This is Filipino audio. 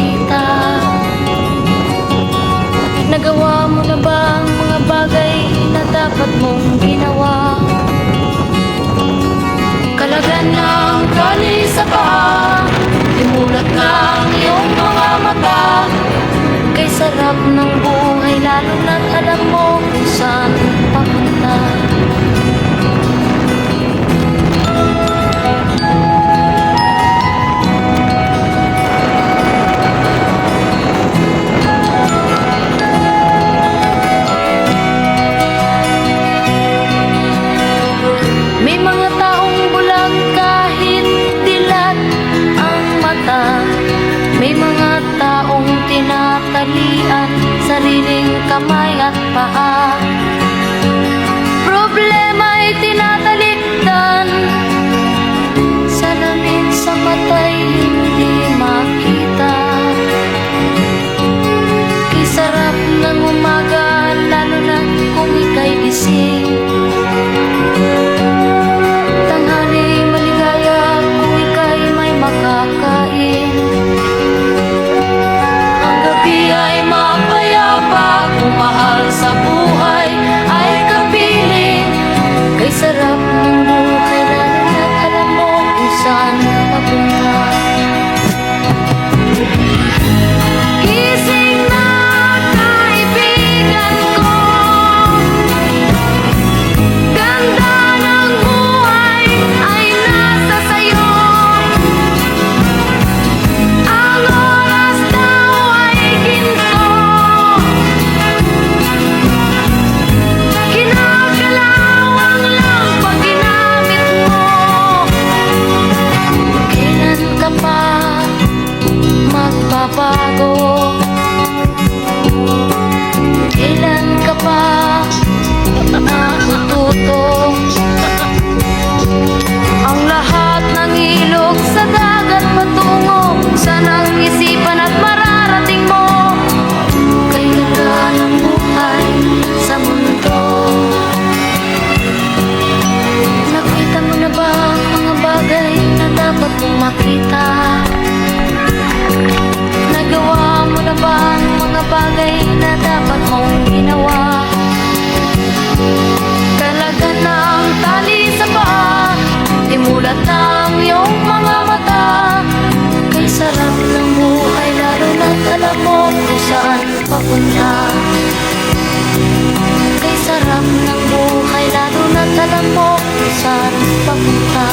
makita. Nagawa mo na ba ang mga bagay na dapat mong ginawa? Kalagan ng tali sa paa, imulat ng iyong mga mata. Kay sarap ng buhay, lalo na't alam mo kung saan papunta. May mga taong bulag kahit dilat ang mata. May mga taong tinatalian sariling kamay at paa. Problema'y tinatalikdan, salamin sa mata'y hindi makita. Kay sarap ng umaga, lalo na kung ika'y gising. Tanghali maligaya kung ika'y may makakain. Ang gabi ay mapayapa kung mahal sa buhay ay kapiling. Kay sarap ng buhay, lalo na't alam mo kung saan papunta. Gising na kaibigan ko, ganda ng buhay ay nasa sayo. Ang oras daw ay ginto, kinakalawang lang pag ginamit mo. Kailan ka pa magbabago? Kailan ka pa matututo? Ang lahat ng ilog sa dagat patungo, saan ang isipan at mararating mo? Kay ganda ng buhay sa mundo. Nakita mo na ba ang mga bagay na dapat mong makita? Nagawa mo na ba ang mga bagay na dapat mong ginawa? Kalagan ng tali sa paa, imulat ng iyong mga mata. Kay sarap ng buhay, lalo na't alam mo kung saan papunta. Kay sarap ng buhay, lalo na't alam mo kung saan papunta.